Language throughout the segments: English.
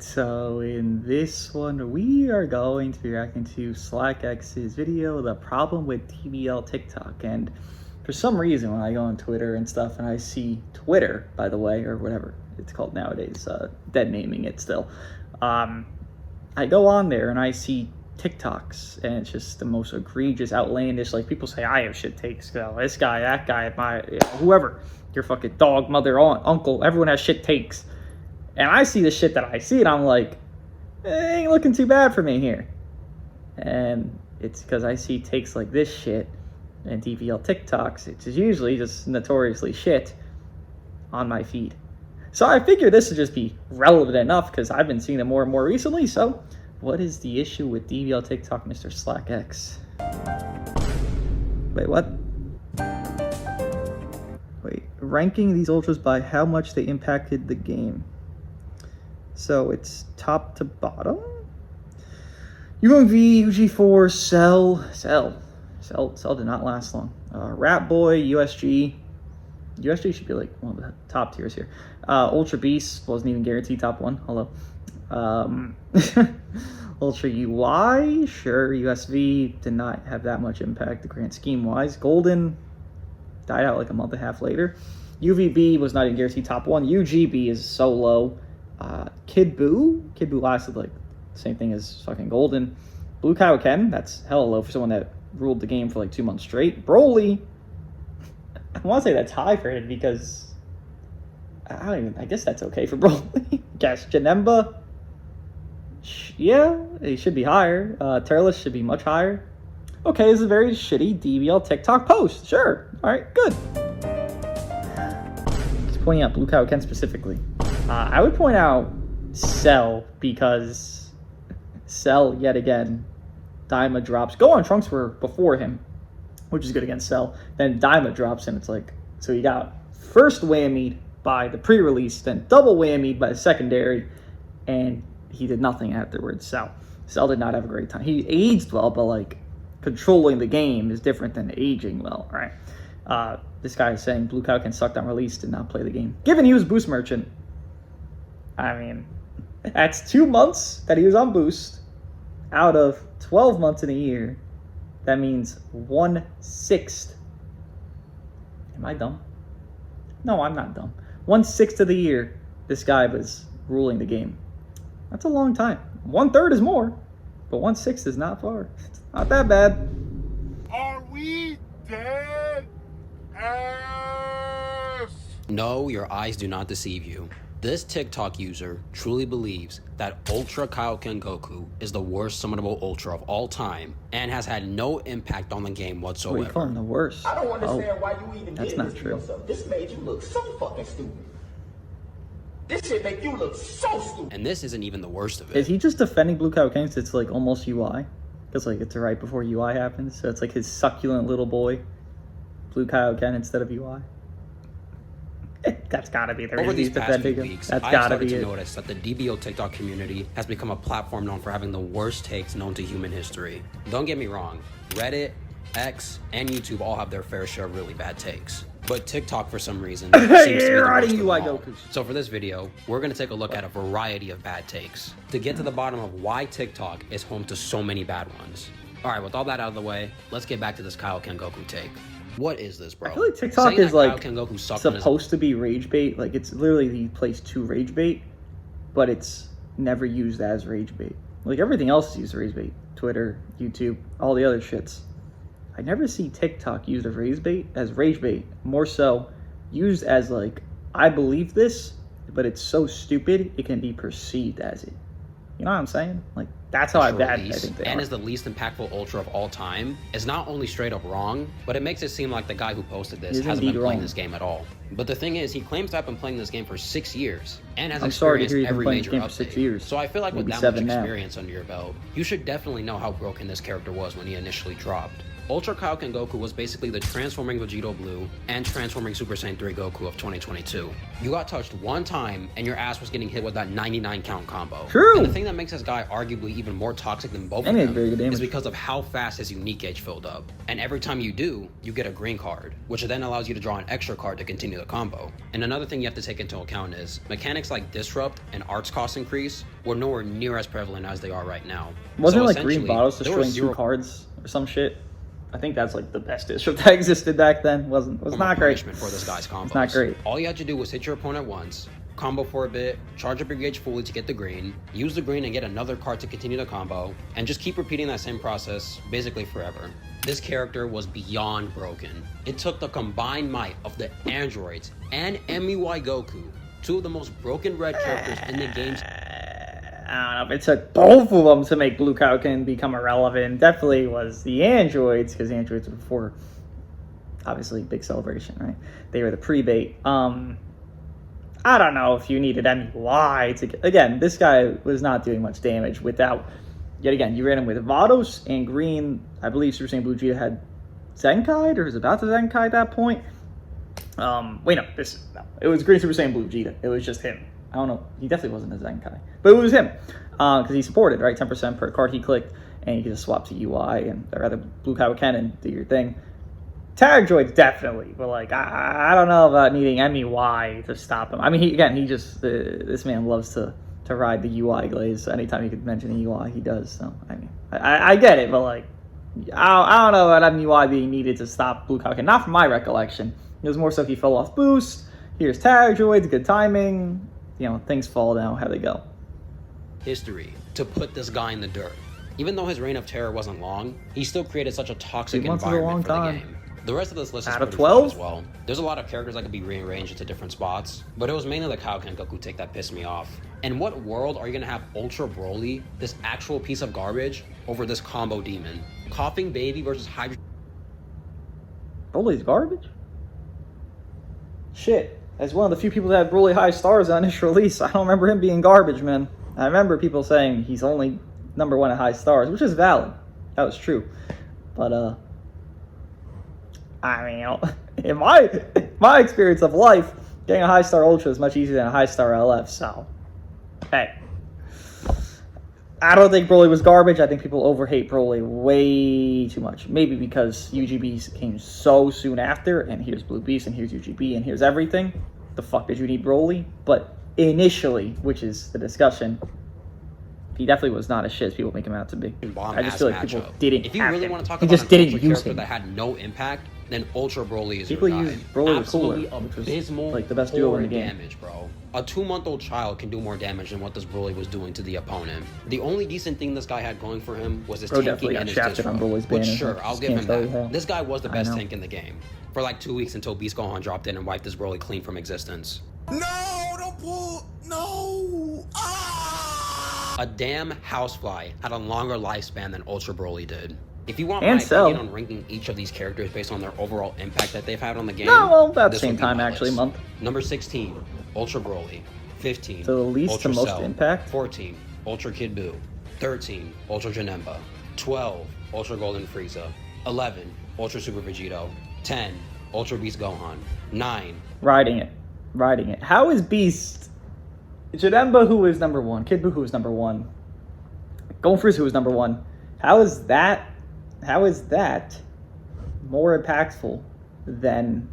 Alright, so in this one, we are going to be reacting to SlackX's video, The Problem with DBL TikTok. And for some reason, when I go on Twitter and stuff, and I see Twitter, by the way, or whatever it's called nowadays, dead naming it still, I go on there and I see TikToks, and it's just the most egregious, outlandish, like people say, I have shit takes, this guy, that guy, whoever, your fucking dog, mother, aunt, uncle, everyone has shit takes. And I see the shit that I see, and I'm like, it ain't looking too bad for me here. And it's because I see takes like this shit and DBL TikToks, it's usually just notoriously shit on my feed. So I figure this would just be relevant enough because I've been seeing it more and more recently. So what is the issue with DBL TikTok, Mr. SlackX? Wait, what? Wait, ranking these ultras by how much they impacted the game. So it's top to bottom. UMV, UG4, Cell did not last long. Rat Boy, USG should be like one of the top tiers here. Ultra Beast wasn't even guaranteed top one. Hello. Ultra UI, sure. USV did not have that much impact the grand scheme wise. Golden died out like a month and a half later. UVB was not even guaranteed top one. UGB is so low. Kid Buu lasted like the same thing as fucking Golden. Blue Kaioken, that's hella low for someone that ruled the game for like 2 months straight. Broly, I want to say that's high for him because I guess that's okay for Broly. Guess Janemba, yeah, he should be higher. Terrorless should be much higher. Okay, this is a very shitty DBL TikTok post. Sure, all right, good. Just pointing out Blue Kaioken specifically. I would point out Cell because Cell, yet again, Daima drops. Go on Trunks were before him, which is good against Cell. Then Daima drops and it's like, so you got first whammied by the pre-release, then double whammied by the secondary, and he did nothing afterwards. Cell did not have a great time. He aged well, but like controlling the game is different than aging well, right? This guy is saying Blue Kaioken sucked on release, did not play the game. Given he was Boost Merchant, I mean, that's 2 months that he was on Boost out of 12 months in a year. That means 1/6. Am I dumb? No, I'm not dumb. 1/6 of the year, this guy was ruling the game. That's a long time. 1/3 is more, but 1/6 is not far. It's not that bad. Are we dead ass? No, your eyes do not deceive you. This TikTok user truly believes that Ultra Kaioken Goku is the worst summonable Ultra of all time and has had no impact on the game whatsoever. What are you calling the worst? I don't understand why you even that's did not this to true. yourself. This made you look so fucking stupid. This shit make you look so stupid. And this isn't even the worst of Is it. he just defending Blue Kaioken because it's like almost UI? Because like it's right before UI happens, so it's like his succulent little boy, Blue Kaioken instead of UI. That's gotta be the reason Over these he's past few defending him. weeks, That's I gotta started be to it. notice that the DBO TikTok community has become a platform known for having the worst takes known to human history. Don't get me wrong, Reddit, X, and YouTube all have their fair share of really bad takes. But TikTok, for some reason, seems to be the worst of them all. So for this video, we're going to take a look at a variety of bad takes to get to the bottom of why TikTok is home to so many bad ones. Alright, with all that out of the way, let's get back to this Kaioken Goku take. What is this, bro? I feel like TikTok Saying is that like Kaioken Goku sucked on his supposed to be rage bait. Like it's literally the place to rage bait, but it's never used as rage bait. Like everything else is used as rage bait. Twitter, YouTube, all the other shits. I never see TikTok used as rage bait. More so used as like, I believe this, but it's so stupid it can be perceived as it. You know what I'm saying? Like that's how I think they and are. is the least impactful Ultra of all time is not only straight up wrong, but it makes it seem like the guy who posted this hasn't been playing this game at all. But the thing is, he claims to have been playing this game for 6 years and has experienced every major update. 6 years. So I feel like with Maybe that much 7 now. experience under your belt, you should definitely know how broken this character was when he initially dropped. Ultra Kaioken Goku was basically the transforming Vegito Blue and transforming Super Saiyan 3 Goku of 2022. You got touched one time and your ass was getting hit with that 99 count combo. True. And the thing that makes this guy arguably even more toxic than both And he of had very good them damage. is because of how fast his unique gauge filled up. And every time you do, you get a green card, which then allows you to draw an extra card to continue the combo. And another thing you have to take into account is mechanics like Disrupt and Arts cost increase were nowhere near as prevalent as they are right now. Wasn't So it like green essentially, bottles there were destroying 2 zero cards or some shit? I think that's like the best disrupt that existed back then. Was form not of great. punishment for this guy's combos. It's not great. All you had to do was hit your opponent once, combo for a bit, charge up your gauge fully to get the green, use the green and get another card to continue the combo, and just keep repeating that same process basically forever. This character was beyond broken. It took the combined might of the androids and MUI Goku, 2 of the most broken red characters in the game's. I don't know if it took both of them to make Blue Kaioken become irrelevant. Definitely was the androids, because the androids were before, obviously, big celebration, right? They were the pre-bait. I don't know if you needed MUI to get... Again, this guy was not doing much damage without... Yet again, you ran him with Vados and green. I believe Super Saiyan Blue Vegeta had Zenkai, or was about to Zenkai at that point. Wait, no. It was green Super Saiyan Blue Vegeta. It was just him. I don't know. He definitely wasn't a Zenkai. But it was him. Because he supported, right? 10% per card he clicked. And you could just swap to UI and or rather Blue Kaioken and do your thing. Tag droids definitely. But like, I don't know about needing MUI to stop him. I mean, he just... this man loves to ride the UI glaze. So anytime he could mention a UI, he does. So, I mean, I get it. But like, I don't know about MUI being needed to stop Blue Kaioken. Not from my recollection. It was more so he fell off boost. Here's tag droids, good timing. You know, things fall down how they go. History to put this guy in the dirt. Even though his reign of terror wasn't long, he still created such a toxic 2 months is a long environment for the time. game. The rest of this list is Out of pretty 12? fun as well. There's a lot of characters that could be rearranged into different spots, but it was mainly the Kaioken Goku take that pissed me off. In what world are you gonna have Ultra Broly, this actual piece of garbage, over this combo demon? Coughing Baby versus Hydra... Broly's garbage? Shit. As one of the few people that had Broly high stars on his release, I don't remember him being garbage, man. I remember people saying he's only #1 at high stars, which is valid. That was true. But, I mean, in my experience of life, getting a high star Ultra is much easier than a high star LF, so, hey. I don't think Broly was garbage. I think people overhate Broly way too much. Maybe because UGB came so soon after, and here's Blue Beast, and here's UGB, and here's everything. The fuck did you need Broly? But initially, which is the discussion, he definitely was not as shit as people make him out to be. I just feel like people didn't If you have really him. want to talk He about just an didn't Ultra use character him. that had no impact, then Ultra Broly is People your guy. use Broly with Cooler, Absolutely which was abysmal, like the best duo in the poor game. damage, bro. A 2-month-old child can do more damage than what this Broly was doing to the opponent. The only decent thing this guy had going for him was his Bro tanking definitely got and his shafted on disrupt. Broly's Which banner. sure, I I'll just give can't him tell you that. how. This guy was the I best know. tank in the game. For like 2 weeks until Beast Gohan dropped in and wiped this Broly clean from existence. No, don't pull. No. Ah! A damn housefly had a longer lifespan than Ultra Broly did. If you want And my Cell. opinion on ranking each of these characters based on their overall impact that they've had on the game, No, well, about the this same would be time, my actually, list. month. Number 16, Ultra Broly. 15, So the least Ultra to most Cell. impact? 14, Ultra Kid Buu. 13, Ultra Janemba. 12, Ultra Golden Frieza. 11, Ultra Super Vegito. 10, Ultra Beast Gohan. 9, Riding it. How is Beast? Janemba, who is #1? Kid Buu, who is #1? Golden Frieza, who is #1? How is that more impactful than,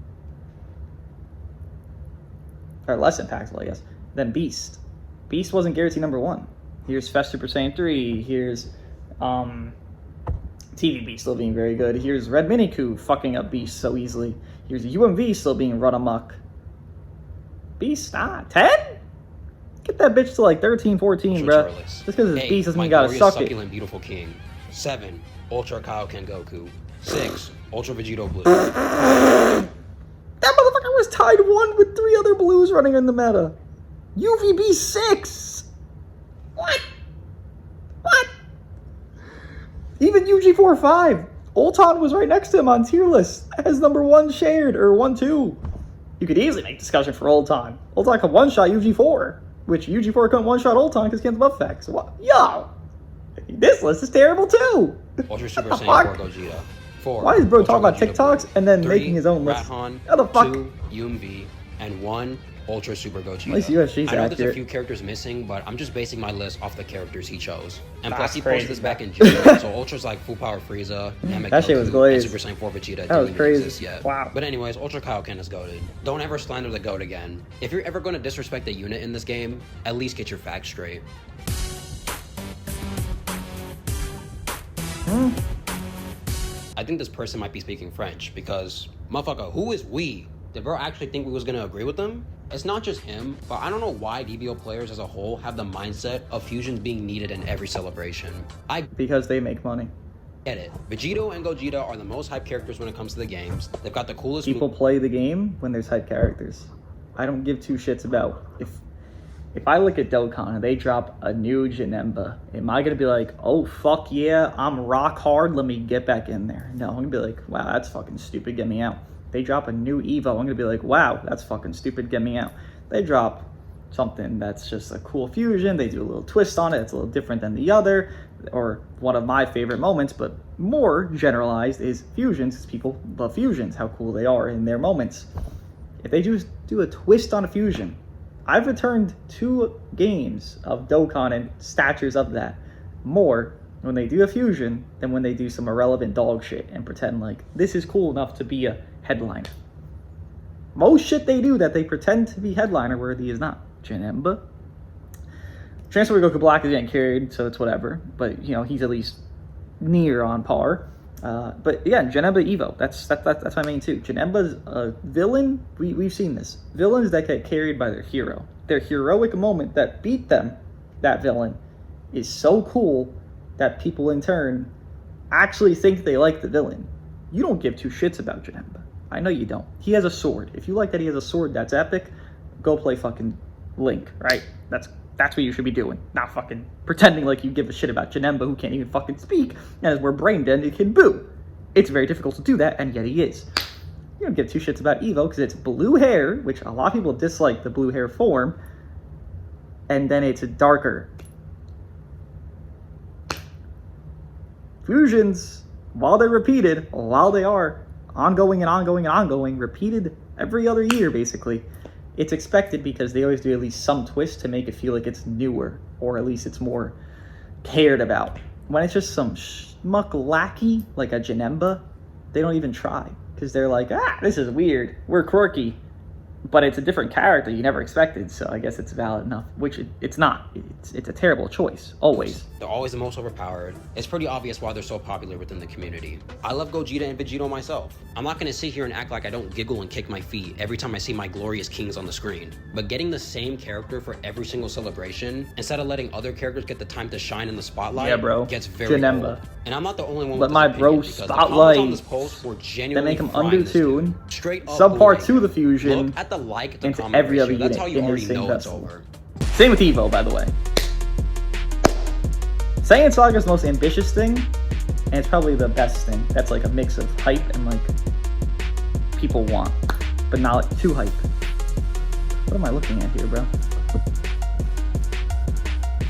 or less impactful, I guess, than Beast? Beast wasn't guaranteed #1. Here's Fest Super Saiyan 3. Here's TV Beast still being very good. Here's Red Miniku fucking up Beast so easily. Here's UMV still being run amok. Beast, 10? Get that bitch to like 13, 14, bro. Just because it's 8, Beast doesn't my mean you gotta glorious, suck it. succulent, beautiful king. 7, Ultra Kaioken Goku. 6, Ultra Vegito Blue. That motherfucker was tied 1 with 3 other blues running in the meta. UVB 6. What? Even UG45. Ulton was right next to him on tier list as #1 shared, or 1, 2. You could easily make discussion for Ulton. Ulton could one-shot UG4, which UG4 couldn't one-shot Ulton because he can't buff effects. What? Yo! This list is terrible too! Ultra Super What the Saiyan 4 fuck? Gogeta. 4. Why is bro Ultra talking about Gogeta TikToks Blue. and then 3, making his own list? Rathan, How the fuck? 2, UMV, and 1, Ultra Super Gogeta. At least USG's I know there's a accurate. few characters missing, but I'm just basing my list off the characters he chose. And That's plus he crazy. posted this back in June, so Ultra's like Full Power Frieza, Namek That shit was Goku, glazed. and Super Saiyan 4 Vegeta That didn't was even crazy. exist yet. Wow. But anyways, Ultra Kaioken is goated. Don't ever slander the GOAT again. If you're ever going to disrespect a unit in this game, at least get your facts straight. I think this person might be speaking French because, motherfucker, who is we? Did bro actually think we was gonna agree with them? It's not just him, but I don't know why DBL players as a whole have the mindset of fusions being needed in every celebration. I Because they make money. get it. Vegito and Gogeta are the most hyped characters when it comes to the games. They've got the coolest People play the game when there's hype characters. I don't give two shits about if I look at Dokkan and they drop a new Janemba, am I gonna be like, oh fuck yeah, I'm rock hard, let me get back in there? No, I'm gonna be like, wow, that's fucking stupid, get me out. They drop a new Evo, I'm gonna be like, wow, that's fucking stupid, get me out. They drop something that's just a cool fusion, they do a little twist on it, it's a little different than the other, or one of my favorite moments, but more generalized, is fusions, because people love fusions, how cool they are in their moments. If they just do a twist on a fusion, I've returned 2 games of Dokkan and statures of that more when they do a fusion than when they do some irrelevant dog shit and pretend like this is cool enough to be a headliner. Most shit they do that they pretend to be headliner worthy is not. Janemba. Transfer Goku Black is getting carried, so it's whatever. But you know, he's at least near on par. But again, Janemba Evo, that's my main too. Janemba's a villain. We've seen this. Villains that get carried by their hero. Their heroic moment that beat them, that villain, is so cool that people in turn actually think they like the villain. You don't give two shits about Janemba. I know you don't. He has a sword. If you like that he has a sword that's epic, go play fucking Link, right? That's what you should be doing. Not fucking pretending like you give a shit about Janemba who can't even fucking speak and is more brain dead and can boo. It's very difficult to do that, and yet he is. You don't give two shits about Evo because it's blue hair, which a lot of people dislike the blue hair form, and then it's darker. Fusions, while they're repeated, while they are ongoing and ongoing and ongoing, repeated every other year basically, it's expected because they always do at least some twist to make it feel like it's newer, or at least it's more cared about. When it's just some schmuck lackey, like a Janemba, they don't even try. Because they're like, this is weird, we're quirky. But it's a different character you never expected, so I guess it's valid enough. Which it's not. It's a terrible choice, always. They're always the most overpowered. It's pretty obvious why they're so popular within the community. I love Gogeta and Vegito myself. I'm not gonna sit here and act like I don't giggle and kick my feet every time I see my glorious kings on the screen. But getting the same character for every single celebration, instead of letting other characters get the time to shine in the spotlight, Yeah, bro. gets very Janemba. old. And I'm not the only one Let with my this bro opinion, because the comments spotlight. on this post were They genuinely make him frying under this dude. tune. Straight up Subpar bullying to him. the fusion. Look at the like to into comment every other ratio. That's unit how you in already his same know it's vessel. over. Same with Evo, by the way. Saiyan Saga's the most ambitious thing, and it's probably the best thing. That's like a mix of hype and like people want, but not like too hype. What am I looking at here, bro?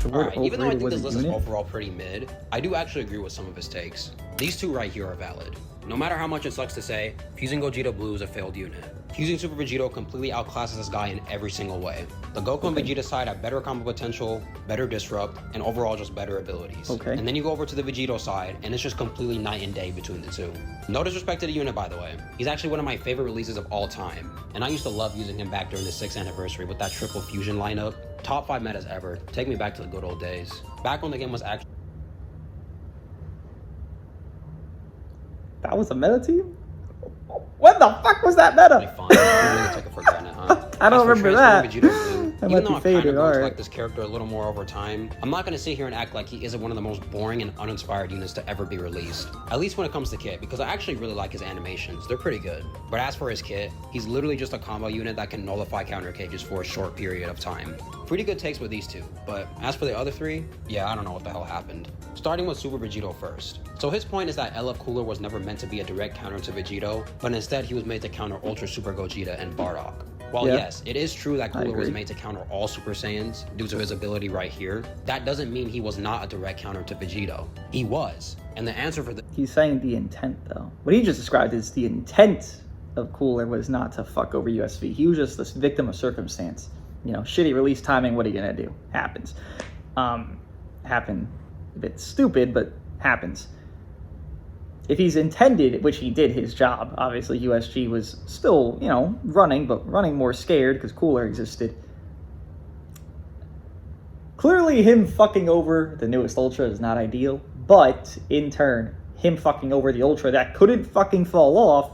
The word Alright, even though I overrated think this was list a is unit? overall pretty mid, I do actually agree with some of his takes. These two right here are valid. No matter how much it sucks to say, fusing Gogeta Blue is a failed unit. Fusing Super Vegito completely outclasses this guy in every single way. The Goku and Vegeta side have better combo potential, better disrupt, and overall just better abilities. Okay. And then you go over to the Vegito side, and it's just completely night and day between the two. No disrespect to the unit, by the way. He's actually one of my favorite releases of all time. And I used to love using him back during the 6th anniversary with that triple fusion lineup. Top 5 metas ever. Take me back to the good old days. Back when the game was actually That was a meta team? When the fuck was that meta? fun. You really took it for granted, huh? I don't As for remember that. transferring Vegito Blue, That even might though be I've kind faded, of grown to alright. like this character a little more over time, I'm not going to sit here and act like he isn't one of the most boring and uninspired units to ever be released. At least when it comes to kit, because I actually really like his animations. They're pretty good. But as for his kit, he's literally just a combo unit that can nullify counter cages for a short period of time. Pretty good takes with these two, but as for the other three, yeah, I don't know what the hell happened. Starting with Super Vegito first. So his point is that LF Cooler was never meant to be a direct counter to Vegito, but instead he was made to counter Ultra Super Gogeta and Bardock. While Yeah. yes, it is true that Cooler was agree. made to counter all Super Saiyans due to his ability right here, that doesn't mean he was not a direct counter to Vegito. He was. And the answer for the He's saying the intent, though. What he just described is the intent of Cooler was not to fuck over USV. He was just this victim of circumstance. You know, shitty release timing, what are you gonna do? Happens. Happened a bit stupid, but happens. If he's intended, which he did his job, obviously USG was still, you know, running, but running more scared because Cooler existed. Clearly, him fucking over the newest Ultra is not ideal, but in turn, him fucking over the Ultra that couldn't fucking fall off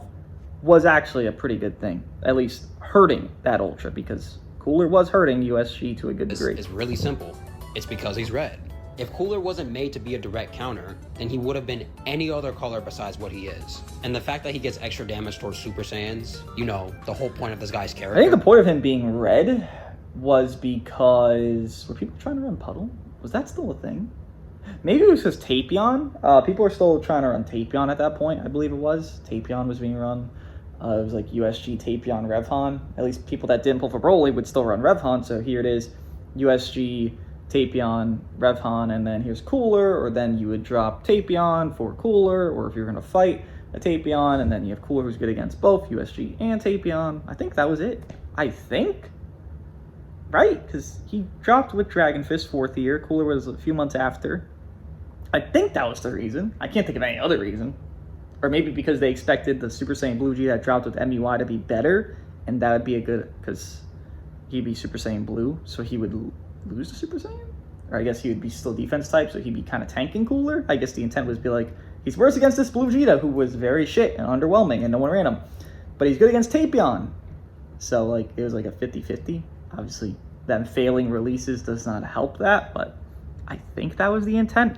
was actually a pretty good thing. At least hurting that Ultra, because Cooler was hurting USG to a good degree. is really simple. It's because he's red. If Cooler wasn't made to be a direct counter, then he would have been any other color besides what he is. And the fact that he gets extra damage towards Super Saiyans, you know, the whole point of this guy's character. I think the point of him being red was because... Were people trying to run Puddle? Was that still a thing? Maybe it was just Tapion. People were still trying to run Tapion at that point, I believe it was. Tapion was being run. It was like USG, Tapion, Revhan. At least people that didn't pull for Broly would still run Revhan, so here it is. USG, Tapion, Revhan, and then here's Cooler, or then you would drop Tapion for Cooler, or if you're going to fight a Tapion, and then you have Cooler who's good against both USG and Tapion. I think that was it. I think? Right? Because he dropped with Dragon Fist 4th year. Cooler was a few months after. I think that was the reason. I can't think of any other reason. Or maybe because they expected the Super Saiyan Blue G that dropped with MUI to be better, and that would be a good, because he'd be Super Saiyan Blue, so he would lose to Super Saiyan? Or I guess he would be still defense type, so he'd be kind of tanking Cooler. I guess the intent was be like, he's worse against this Blue Vegeta, who was very shit and underwhelming, and no one ran him. But he's good against Tapion. So, like, it was like a 50-50. Obviously, them failing releases does not help that, but I think that was the intent.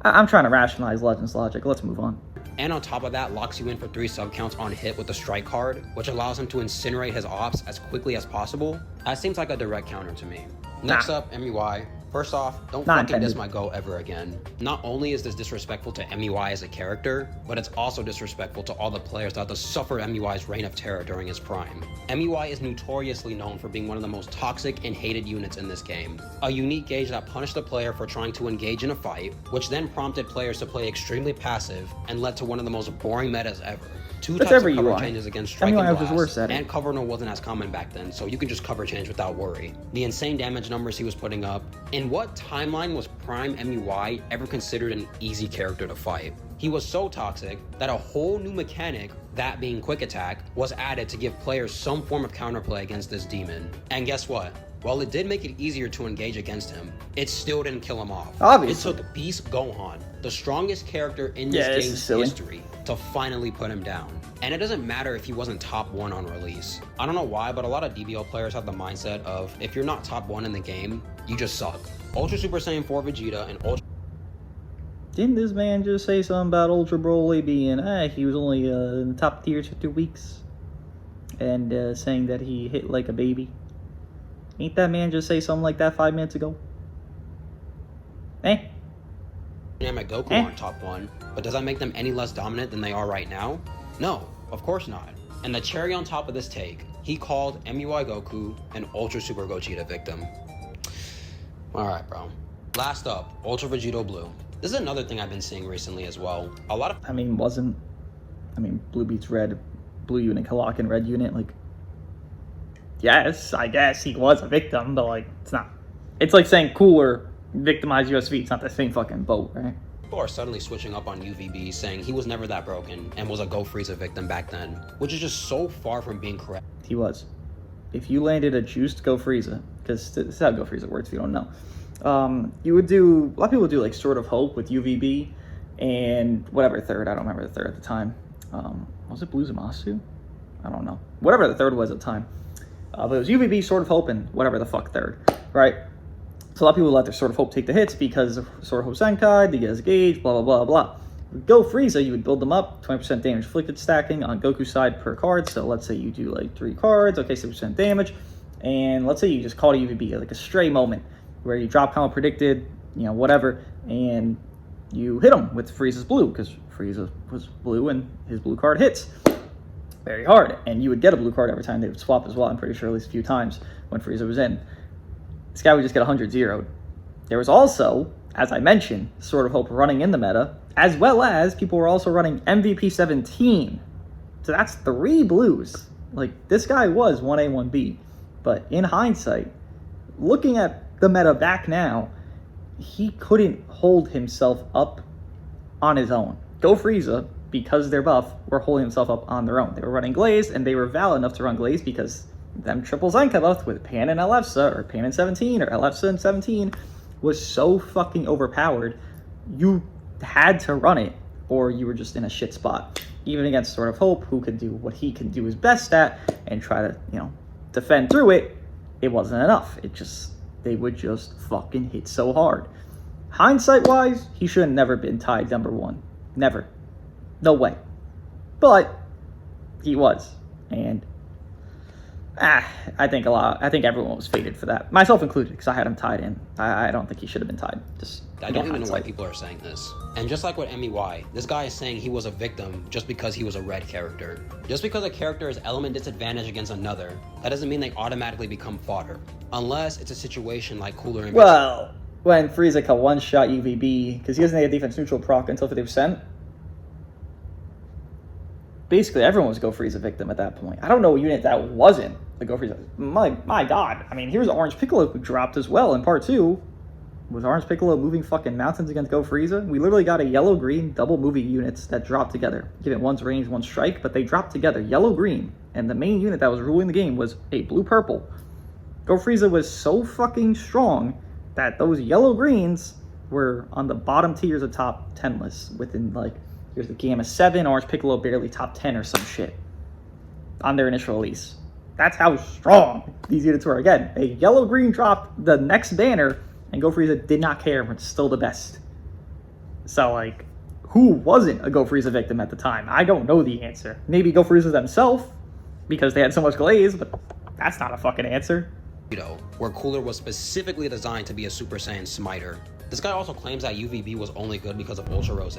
I'm trying to rationalize Legends logic. Let's move on. And on top of that, locks you in for 3 sub counts on hit with the strike card, which allows him to incinerate his ops as quickly as possible. That seems like a direct counter to me. Next up, MUI. First off, don't Not fucking diss intended. my Go ever again. Not only is this disrespectful to MUI as a character, but it's also disrespectful to all the players that had to suffer MUI's reign of terror during his prime. MUI is notoriously known for being one of the most toxic and hated units in this game. A unique gauge that punished the player for trying to engage in a fight, which then prompted players to play extremely passive and led to one of the most boring metas ever. Two That's types every of cover UI. changes against strike MUI and was blast, worse at it. and cover no wasn't as common back then, so you can just cover change without worry. The insane damage numbers he was putting up. In what timeline was Prime MUI ever considered an easy character to fight? He was so toxic that a whole new mechanic, that being quick attack, was added to give players some form of counterplay against this demon. And guess what? While it did make it easier to engage against him, it still didn't kill him off. Obviously. It took Beast Gohan, the strongest character in this Yeah, this is game's silly. history, to finally put him down. And it doesn't matter if he wasn't top 1 on release. I don't know why, but a lot of DBL players have the mindset of, if you're not top 1 in the game, you just suck. Ultra Super Saiyan 4 Vegeta and Ultra Didn't this man just say something about Ultra Broly being, he was only in the top tiers for 2 weeks? And saying that he hit like a baby? Ain't that man just say something like that 5 minutes ago? Dynamic Goku aren't top 1, but does that make them any less dominant than they are right now? No, of course not. And the cherry on top of this take, he called MUI Goku an Ultra Super Gogeta victim. Alright, bro. Last up, Ultra Vegito Blue. This is another thing I've been seeing recently as well. A lot of Blue beats red, blue unit can lock in red unit, like, yes, I guess he was a victim, but like, it's not. It's like saying Cooler victimized USV. It's not the same fucking boat, right? people are suddenly switching up on UVB, saying he was never that broken and was a Go Frieza victim back then, which is just so far from being correct. He was. If you landed a juiced Go Frieza, because this is how Go Frieza works if you don't know, you would do, a lot of people would do like Sword of Hope with UVB and whatever third, I don't remember the third at the time. Was it Blue Zamasu? I don't know. Whatever the third was at the time. But it was UVB, Sword of Hope, and whatever the fuck third, right? So a lot of people let their Sword of Hope take the hits because of Sword of Hope Senkai, they get his gauge, blah, blah, blah, blah. With Go Frieza, you would build them up, 20% damage inflicted stacking on Goku's side per card. So let's say you do like 3 cards, okay, 6% damage. And let's say you just call it UVB, like a stray moment where you drop combo predicted, you know, whatever, and you hit him with Frieza's blue because Frieza was blue and his blue card hits. very hard. And you would get a blue card every time they would swap as well. I'm pretty sure at least a few times when Frieza was in. This guy would just get 100 zeroed. There was also, as I mentioned, Sword of Hope running in the meta, as well as people were also running MVP 17. So that's 3 blues. Like, this guy was 1A, 1B. But in hindsight, looking at the meta back now, he couldn't hold himself up on his own. Go Frieza, because they're buff, were holding himself up on their own. They were running Glaze, and they were valid enough to run Glaze because them triple Zenka buff with Pan and Alefsa, or Pan and 17, or Alefsa and 17, was so fucking overpowered, you had to run it, or you were just in a shit spot. Even against Sword of Hope, who could do what he could do his best at, and try to, defend through it, it wasn't enough. They would just fucking hit so hard. Hindsight-wise, he should have never been tied number 1. Never. No way. But he was. And I think everyone was fated for that. Myself included, because I had him tied in. I don't think he should have been tied. I don't even know why people are saying this. And just like with MEY, this guy is saying he was a victim just because he was a red character. Just because a character is element disadvantage against another, that doesn't mean they automatically become fodder. Unless it's a situation like Cooler and... Well, when Frieza can one-shot UVB, because he doesn't have a defense neutral proc until 50%, basically everyone was Go Frieza victim at that point. I don't know what unit that wasn't the Go Frieza. My God. I mean, here's Orange Piccolo who dropped as well in part 2. Was Orange Piccolo moving fucking mountains against Go Frieza? We literally got a yellow-green double movie units that dropped together. Given one's range, one's strike, but they dropped together, yellow-green. And the main unit that was ruling the game was a blue-purple. Go Frieza was so fucking strong that those yellow-greens were on the bottom tiers of top 10 lists within, like, here's the Gamma 7, Orange Piccolo barely top 10 or some shit on their initial release. That's how strong these units were. Again, a yellow-green dropped the next banner, and Go Frieza did not care, but still the best. So, like, who wasn't a Go Frieza victim at the time? I don't know the answer. Maybe Go Frieza themselves, because they had so much glaze, but that's not a fucking answer. Where Cooler was specifically designed to be a Super Saiyan smiter. This guy also claims that UVB was only good because of Ultra Rose,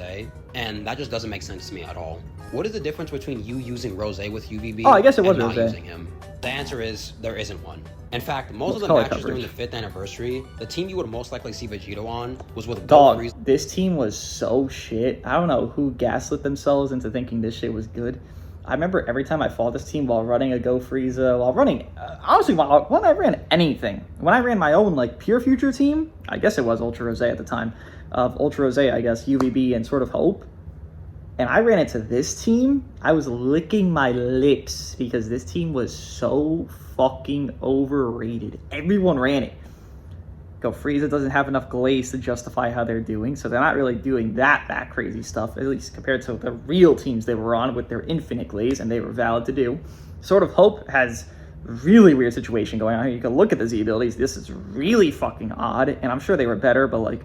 and that just doesn't make sense to me at all. What is the difference between you using Rose with UVB I guess it was and not Rose. Using him? The answer is, there isn't one. In fact, most of the matches during the 5th anniversary, the team you would most likely see Vegito on was with Dog. This team was so shit. I don't know who gaslit themselves into thinking this shit was good. I remember every time I fought this team while running a Go Frieza, while running, honestly, when I ran anything, when I ran my own, like, Pure Future team, I guess it was Ultra Rose at the time, of Ultra Rose, I guess, UVB, and Sword of Hope, and I ran into this team, I was licking my lips because this team was so fucking overrated. Everyone ran it. Go Frieza doesn't have enough glaze to justify how they're doing, so they're not really doing that crazy stuff, at least compared to the real teams they were on with their infinite glaze, and they were valid to do. Sword of Hope has really weird situation going on here. You can look at the Z abilities. This is really fucking odd, and I'm sure they were better, but, like,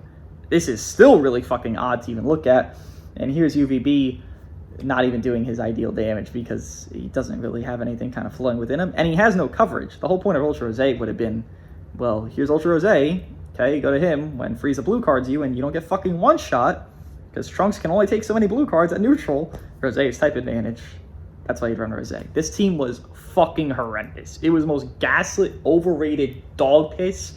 this is still really fucking odd to even look at. And here's UVB not even doing his ideal damage because he doesn't really have anything kind of flowing within him, and he has no coverage. The whole point of Ultra Rose would have been, well, here's Ultra Rose, okay, go to him when Frieza blue cards you and you don't get fucking one-shot, because Trunks can only take so many blue cards at neutral. Rose is type advantage. That's why you'd run Rose. This team was fucking horrendous. It was the most gaslit, overrated dog piss,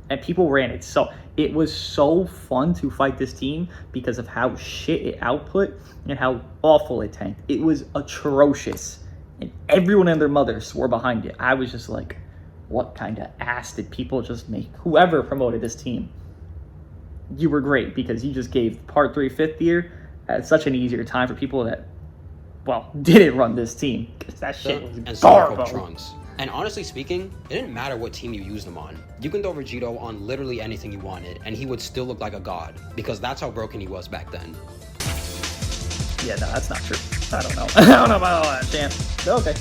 and people ran it. So it was so fun to fight this team because of how shit it output and how awful it tanked. It was atrocious, and everyone and their mother swore behind it. I was just like, what kind of ass did people just make? Whoever promoted this team, you were great because you just gave part 3 5th year at such an easier time for people that, well, didn't run this team. Because that shit was garbo. Trunks. And honestly speaking, it didn't matter what team you used him on. You can throw Vegito on literally anything you wanted, and he would still look like a god, because that's how broken he was back then. Yeah, no, that's not true. I don't know. I don't know about all that, champ. But okay,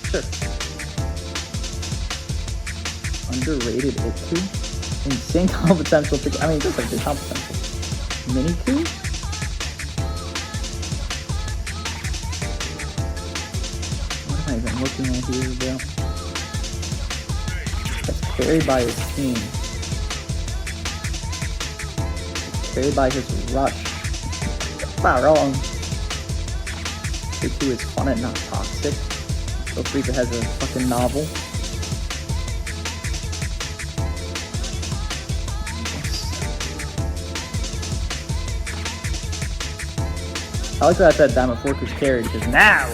sure. Underrated Itku? Insane comp potential. I mean, just like the comp potential. Miniku? What am I even looking at here, bro? That's carried by his team. It's carried by his rush. That's not wrong. Itku is fun and not toxic. So Frieza has a fucking novel. I like that I said Daimaforku's carried, because now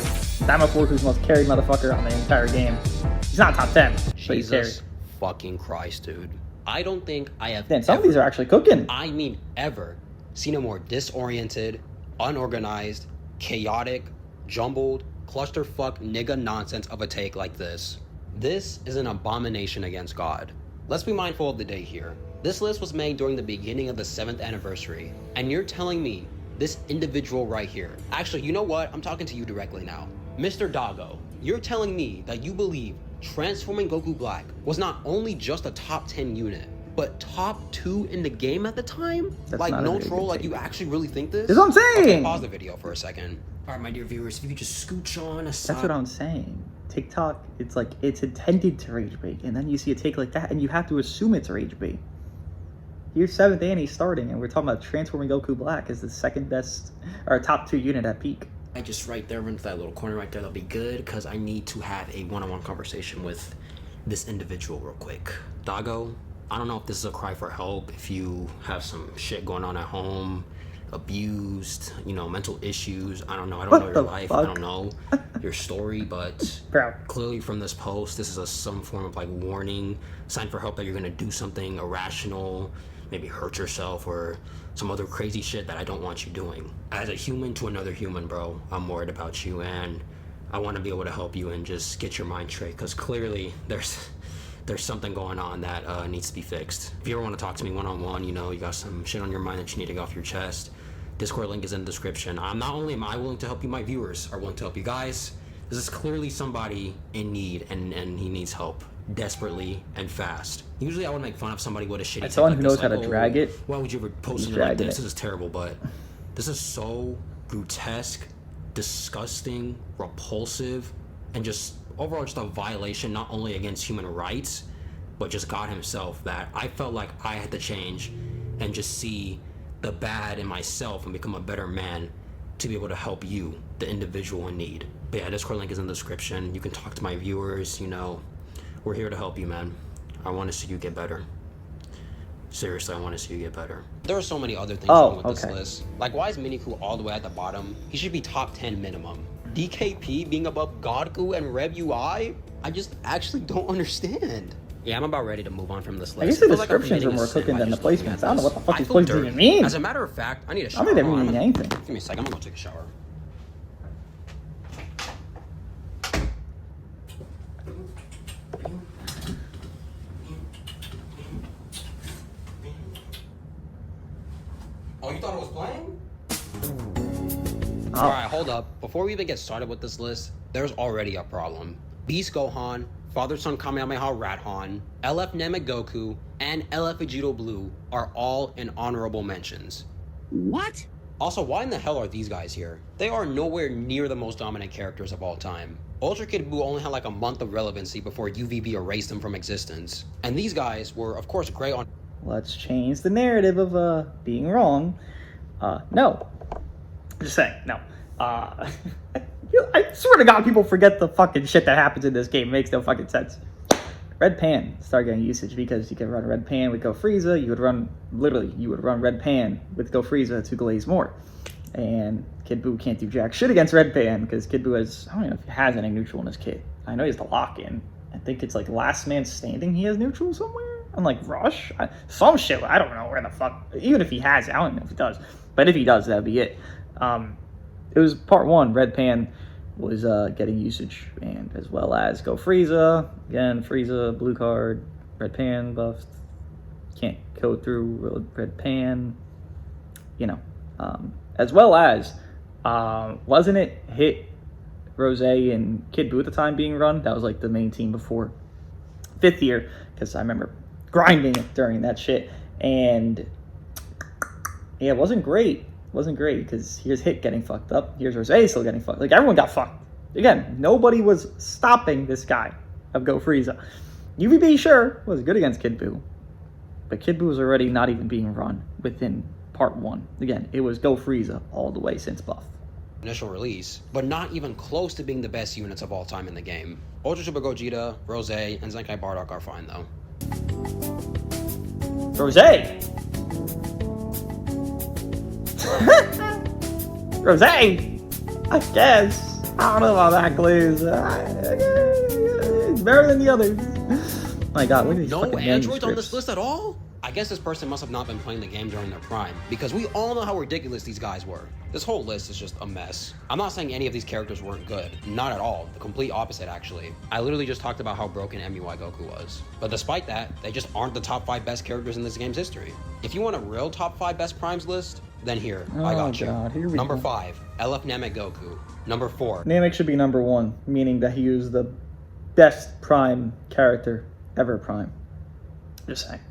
Daimaforku's the most carried motherfucker on the entire game. He's not top 10, but he's carried. Jesus fucking Christ, dude. I don't think I have Damn, some of these are actually cooking. I mean ever seen a more disoriented, unorganized, chaotic, jumbled, clusterfuck nigga nonsense of a take like this. This is an abomination against God. Let's be mindful of the day here. This list was made during the beginning of the 7th anniversary, and you're telling me this individual right here. Actually, you know what? I'm talking to you directly now. Mr. Doggo, you're telling me that you believe transforming Goku Black was not only just a top 10 unit, but top 2 in the game at the time? That's like, not a no very troll, good like take. you actually really think this? That's what I'm saying! Okay, pause the video for a second. All right, my dear viewers, if you could just scooch on aside. That's what I'm saying. TikTok, it's like, it's intended to rage bait, and then you see a take like that, and you have to assume it's rage bait. Here's 7th Annie starting, and we're talking about transforming Goku Black as the second best, or top 2 unit at peak. I just right there into that little corner right there, that'll be good, because I need to have a one-on-one conversation with this individual real quick. Doggo, I don't know if this is a cry for help, if you have some shit going on at home, abused, you know, mental issues, I don't know your life, fuck? I don't know your story, but Bro. clearly from this post, this is some form of like warning, sign for help that you're gonna do something irrational, maybe hurt yourself or some other crazy shit that I don't want you doing. As a human to another human, bro, I'm worried about you, and I want to be able to help you and just get your mind straight, because clearly there's something going on that needs to be fixed. If you ever want to talk to me one-on-one, you know, you got some shit on your mind that you need to get off your chest, Discord link is in the description. Not only am I willing to help you, my viewers are willing to help you guys. This is clearly somebody in need, and he needs help desperately and fast. Usually I would make fun of somebody with a shitty As someone take who like knows this, how to drag it, why would you ever post he's it like dragging this? it. This is terrible, but this is so grotesque, disgusting, repulsive, and just overall just a violation not only against human rights, but just God himself, that I felt like I had to change and just see the bad in myself and become a better man to be able to help you, the individual in need. But yeah, Discord link is in the description. You can talk to my viewers, you know. We're here to help you, man. I want to see you get better. Seriously, I want to see you get better. There are so many other things wrong with this list. Like, why is Miniku all the way at the bottom? He should be top 10 minimum. DKP being above Godku and Rev UI? I just actually don't understand. Yeah, I'm about ready to move on from this list. I guess the descriptions are more cooking than the placements. I don't know what the fuck these placements even mean. As a matter of fact, I need a shower. I don't think they mean anything. Give me a second, I'm gonna go take a shower. Oh, you thought it was playing? Alright, hold up. Before we even get started with this list, there's already a problem. Beast Gohan, Father Son Kamehameha Radhan, LF Namek Goku, and LF Vegito Blue are all in honorable mentions. What? Also, why in the hell are these guys here? They are nowhere near the most dominant characters of all time. Ultra Kid Buu only had like a month of relevancy before UVB erased them from existence. And these guys were, of course, great on... Let's change the narrative of being wrong. No. Just saying, no. I swear to God, people forget the fucking shit that happens in this game. It makes no fucking sense. Red Pan started getting usage because you could run Red Pan with Go Frieza. You would run Red Pan with Go Frieza to glaze more. And Kid Buu can't do jack shit against Red Pan because Kid Buu has, I don't even know if he has any neutral in his kit. I know he has the lock-in. I think it's like last man standing he has neutral somewhere. Unlike Rush. Some shit, I don't know where the fuck. Even if he has it, I don't know if he does. But if he does, that'd be it. It was part 1. Red Pan was getting usage, and as well as Go Frieza. Again, Frieza, blue card, Red Pan buffed. Can't go through Red Pan. You know. As well as, wasn't it Hit, Rose, and Kid Buu at the time being run? That was like the main team before 5th year, because I remember grinding it during that shit. And yeah, it wasn't great. Wasn't great because here's Hit getting fucked up. Here's Rose still getting fucked. Like, everyone got fucked. Again, nobody was stopping this guy of Go Frieza. UVB, sure, was good against Kid Buu. But Kid Buu was already not even being run within part 1. Again, it was Go Frieza all the way since buff. initial release, but not even close to being the best units of all time in the game. Ultra Super Gogeta, Rose, and Zenkai Bardock are fine though. Rose! Rose! I guess. I don't know about that, Glaze. It's better than the others. My god, look at these No fucking androids on manuscripts. this list at all? I guess this person must have not been playing the game during their prime, because we all know how ridiculous these guys were. This whole list is just a mess. I'm not saying any of these characters weren't good. Not at all. The complete opposite, actually. I literally just talked about how broken MUI Goku was. But despite that, they just aren't the top 5 best characters in this game's history. If you want a real top 5 best primes list, then here, I got you. God, here we Number go. 5, LF Namek Goku. Number 4, Namek should be number 1, meaning that he was the best prime character ever prime. Just saying.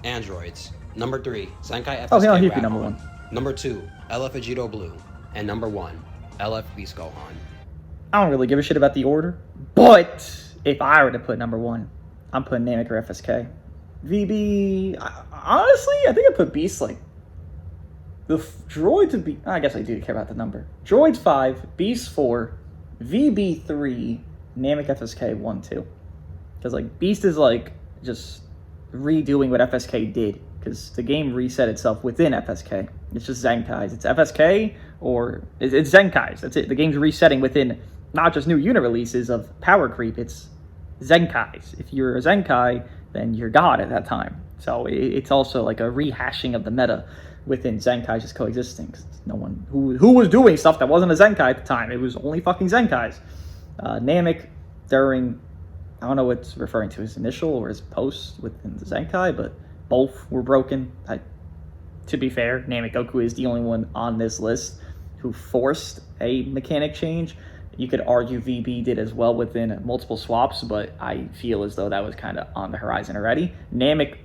Androids. Number 3, Zenkai FSK Oh, hell, he'd be Radon. number 1. Number 2, LF Vegito Blue. And number 1, LF Beast Gohan. I don't really give a shit about the order, but if I were to put number 1, I'm putting Namek or FSK. VB, honestly, I think I'd put Beast like the droids would be. I guess I do care about the number. Droids 5, Beast 4, VB 3, Namek FSK 1, 2. Because like Beast is like just redoing what FSK did, because the game reset itself within FSK. It's just Zenkais. It's FSK or it's Zenkais. That's it. The game's resetting within not just new unit releases of power creep. It's Zenkais. If you're a Zenkai, then you're God at that time. So it's also like a rehashing of the meta within Zenkai just coexisting. No one who was doing stuff that wasn't a Zenkai at the time. It was only fucking Zenkais. Namek during, I don't know what it's referring to, his initial or his post within the Zenkai, but both were broken. To be fair, Namek Goku is the only one on this list who forced a mechanic change. You could argue VB did as well within multiple swaps, but I feel as though that was kind of on the horizon already. Namek,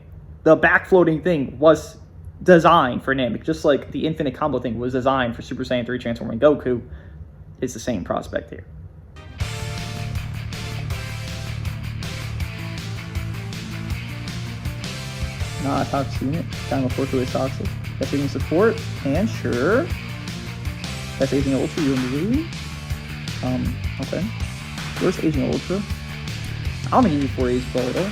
the backfloating thing was designed for Namek, just like the infinite combo thing was designed for Super Saiyan 3 transforming Goku. It's the same prospect here. Not a toxic unit. Time of Force is toxic. Best aging support, and sure. Best aging ultra, you and okay. Worst aging ultra. I don't think EG4 aged well at all.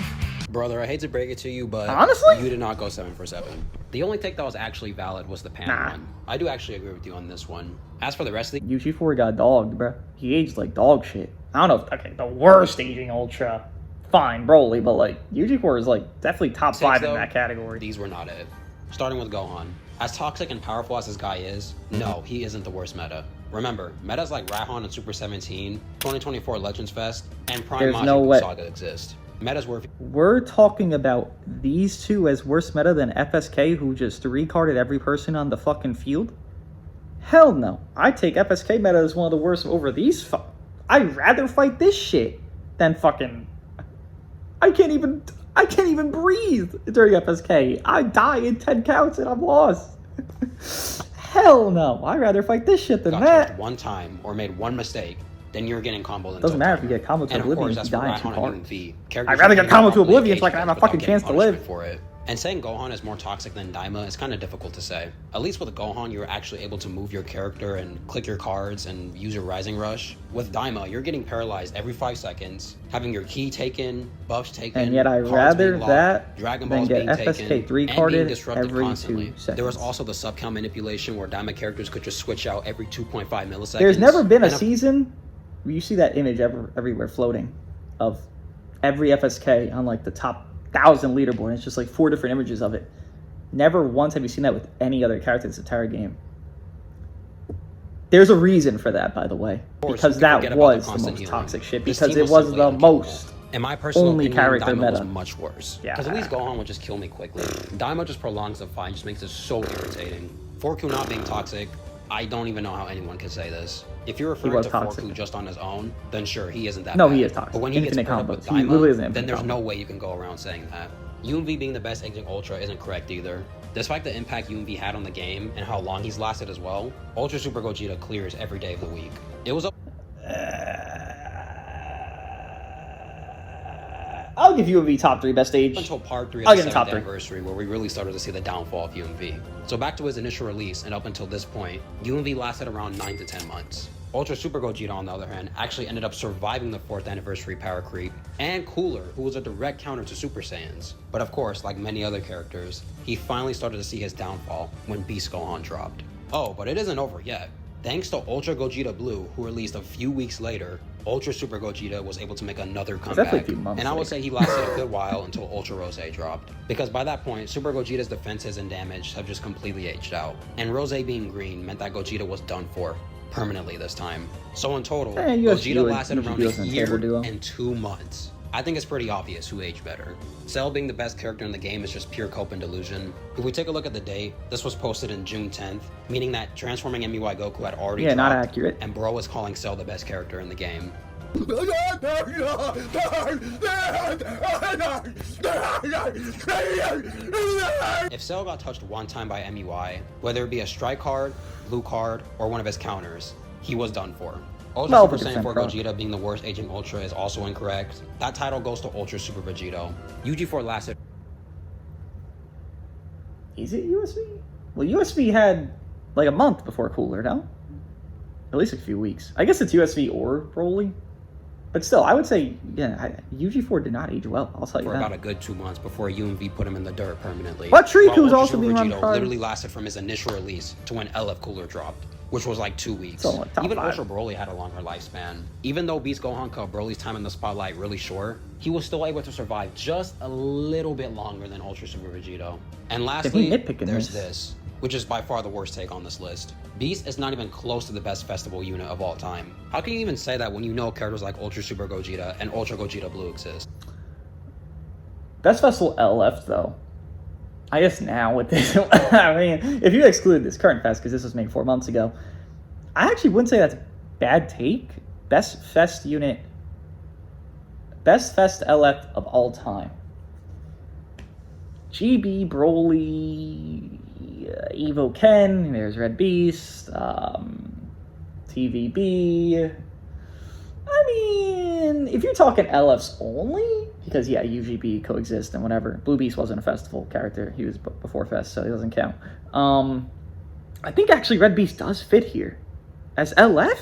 Brother, I hate to break it to you, but honestly, you did not go 7 for 7. The only take that was actually valid was the Pan one. I do actually agree with you on this one. As for the rest of the UG4 got dogged, bruh. He aged like dog shit. I don't know if, okay, the worst aging ultra, fine, Broly, but like UG4 is like definitely top 5 in that category. These were not it. Starting with Gohan. As toxic and powerful as this guy is, no, he isn't the worst meta. Remember, metas like Rahan and Super 17, 2024 Legends Fest, and Prime Majin Buu Saga exist. Metas were... We're talking about these two as worse meta than FSK, who just recarded every person on the fucking field? Hell no. I take FSK meta as one of the worst over these I'd rather fight this shit than fucking... I can't even breathe during FSK. I die in 10 counts and I'm lost. Hell no. I'd rather fight this shit than that. Touched one time or made one mistake, then you're getting comboed. Doesn't matter if you get combo to Oblivion, you die too hard. I'd rather get combo to Oblivion so I can have a fucking chance to live. For it. And saying Gohan is more toxic than Daima is kind of difficult to say. At least with Gohan, you're actually able to move your character and click your cards and use your Rising Rush. With Daima, you're getting paralyzed every 5 seconds, having your ki taken, buffs taken, and yet I'd rather that Dragon than Balls get being FSK taken, 3 and carded being disrupted every constantly. 2 seconds. There was also the sub-count manipulation where Daima characters could just switch out every 2.5 milliseconds. There's never been a season where you see that image everywhere floating of every FSK on like the top 1,000 leaderboard. It's just like 4 different images of it. Never once have you seen that with any other character this entire game. There's a reason for that, by the way, because that was the most toxic shit, because it was the most in my personal only opinion, character Daima meta. was much worse. Yeah. Because at least Gohan would just kill me quickly. Daima just prolongs the fight, just makes it so irritating. Forku not being toxic, I don't even know how anyone could say this. If you're referring to Forku just on his own, then sure, he isn't that bad. No, he is toxic. But when he gets paired up with Daima, then there's no way you can go around saying that. UMV being the best aging Ultra isn't correct either. Despite the impact UMV had on the game and how long he's lasted as well, Ultra Super Gogeta clears every day of the week. It was a... I'll give UMV top 3 best stage. Until part 3 I'll of give the him top 7th 3. anniversary, where we really started to see the downfall of UMV. So back to his initial release, and up until this point, UMV lasted around 9 to 10 months. Ultra Super Gogeta, on the other hand, actually ended up surviving the 4th anniversary power creep, and Cooler, who was a direct counter to Super Saiyans. But of course, like many other characters, he finally started to see his downfall when Beast Gohan dropped. Oh, but it isn't over yet. Thanks to Ultra Gogeta Blue, who released a few weeks later, Ultra Super Gogeta was able to make another comeback. And I would say he lasted a good while until Ultra Rose dropped. Because by that point, Super Gogeta's defenses and damage have just completely aged out. And Rose being green meant that Gogeta was done for. Permanently this time. So in total, Gogeta lasted around a year and 2 months. I think it's pretty obvious who aged better. Cell being the best character in the game is just pure cope and delusion. If we take a look at the date, this was posted in June 10th, meaning that transforming MUI Goku had already dropped, not accurate. And Bro is calling Cell the best character in the game. If Cell got touched one time by MUI, whether it be a strike card, blue card, or one of his counters, he was done for. Ultra Super Saiyan 4 Gogeta being the worst aging Ultra is also incorrect. That title goes to Ultra Super Vegito. UG4 lasted... Is it USV? Well, USV had like a month before Cooler, no? At least a few weeks. I guess it's USV or Broly. But still, I would say, yeah, UG4 did not age well. I'll tell you for that. About a good 2 months before UMV put him in the dirt permanently. But Riku's also being on card. Literally lasted from his initial release to when LF Cooler dropped, which was like 2 weeks. So, even Ultra Broly had a longer lifespan. Even though Beast Gohan cut Broly's time in the spotlight really short, he was still able to survive just a little bit longer than Ultra Super Vegito. And lastly, there's this, which is by far the worst take on this list. Beast is not even close to the best festival unit of all time. How can you even say that when you know characters like Ultra Super Gogeta and Ultra Gogeta Blue exist? Best festival LF though. I guess now with this, I mean, if you exclude this current fest, because this was made 4 months ago, I actually wouldn't say that's a bad take. Best fest unit, best fest LF of all time. GB, Broly, Evo Ken, there's Red Beast, TVB. I mean, if you're talking LFs only, because yeah, UGB coexist and whatever. Blue Beast wasn't a festival character. He was before Fest, so he doesn't count. I think actually Red Beast does fit here. As LF?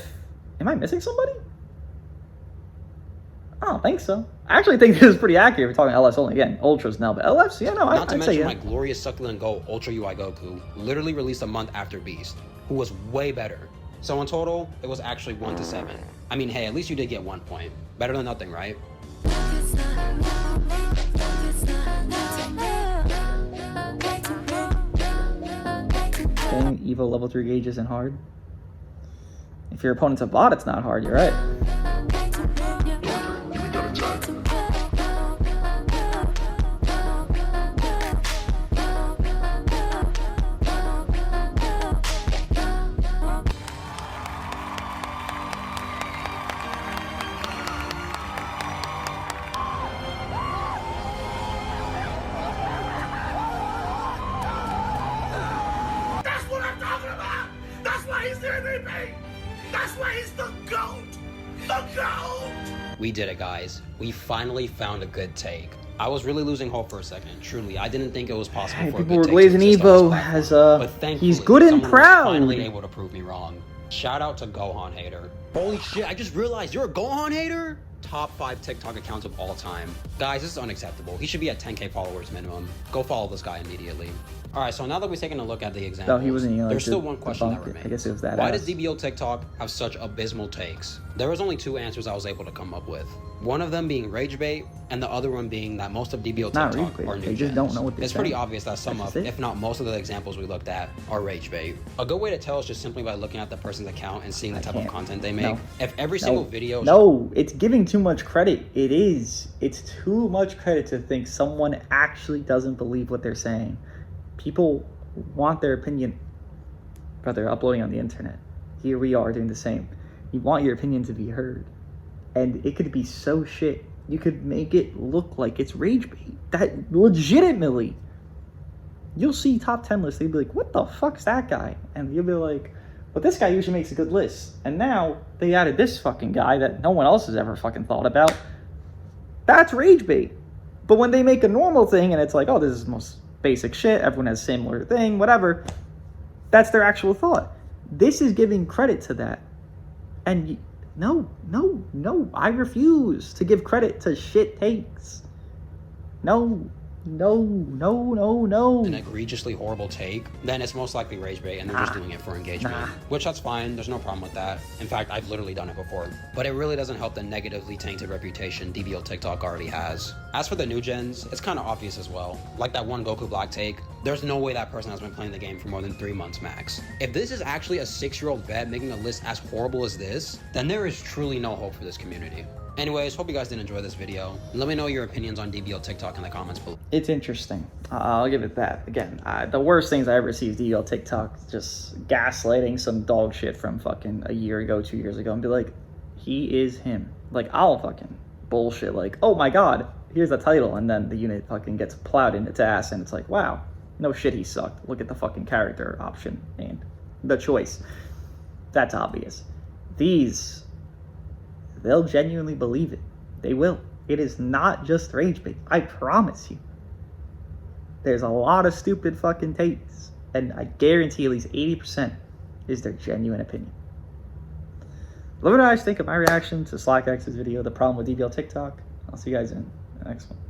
Am I missing somebody? I don't think so. I actually think this is pretty accurate if we're talking LFs only. Again, Ultras now, but LFs, yeah, no, Not to I'd mention say, my glorious Succulent Goat Ultra UI Goku, literally released a month after Beast, who was way better. So in total, it was actually 1 to 7. I mean, hey, at least you did get 1 point. Better than nothing, right? Dang, Evo level 3 gauge isn't hard. If your opponent's a bot, it's not hard, you're right. That's what I'm talking about! That's why he's the MVP! That's why he's the GOAT! The GOAT! We did it, guys. We finally found a good take. I was really losing hope for a second. Truly, I didn't think it was possible for a people good were take glazing to exist on Evo this platform. as But thankfully, he's good and someone was proud. finally able to prove me wrong. Shout out to Gohan Hater. Holy shit, I just realized you're a Gohan Hater? Top 5 TikTok accounts of all time. Guys, this is unacceptable. He should be at 10k followers minimum. Go follow this guy immediately. Alright, so now that we've taken a look at the examples, No, he wasn't even there's still one question that it. remains. I guess it was that Why ass. does DBL TikTok have such abysmal takes? There was only 2 answers I was able to come up with. One of them being rage bait, and the other one being that most of DBL Not TikTok rage bait. are new They just gens. don't know what they're It's pretty saying. obvious that some That's of, it. if not most of the examples we looked at, are rage bait. A good way to tell is just simply by looking at the person's account and seeing the type of can't. content they make. No. If every single video... No, it's giving too much credit. It is. It's too much credit to think someone actually doesn't believe what they're saying. People want their opinion, but they're uploading on the internet. Here we are doing the same. You want your opinion to be heard. And it could be so shit. You could make it look like it's rage bait. That legitimately, you'll see top 10 lists. They'll be like, what the fuck's that guy? And you'll be like, but this guy usually makes a good list. And now they added this fucking guy that no one else has ever fucking thought about. That's rage bait. But when they make a normal thing and it's like, oh, this is the most basic shit, everyone has similar thing, whatever, that's their actual thought. This is giving credit to that. And no, I refuse to give credit to shit takes. No. An egregiously horrible take, then it's most likely rage bait and they're just doing it for engagement. Which that's fine, there's no problem with that. In fact, I've literally done it before. But it really doesn't help the negatively tainted reputation DBL TikTok already has. As for the new gens, it's kind of obvious as well. Like that one Goku Black take, there's no way that person has been playing the game for more than 3 months max. If this is actually a 6-year-old vet making a list as horrible as this, then there is truly no hope for this community. Anyways, hope you guys did enjoy this video. Let me know your opinions on DBL TikTok in the comments below. It's interesting. I'll give it that. Again, the worst things I ever see is DBL TikTok just gaslighting some dog shit from fucking a year ago, 2 years ago, and be like, he is him. Like, I'll fucking bullshit like, oh my god, here's the title, and then the unit fucking gets plowed in its ass, and it's like, wow, no shit, he sucked. Look at the fucking character option and the choice. That's obvious. These, they'll genuinely believe it. They will. It is not just rage bait. I promise you. There's a lot of stupid fucking takes, and I guarantee at least 80% is their genuine opinion. Let me know what you guys think of my reaction to SlackX's video, the problem with DBL TikTok. I'll see you guys in the next one.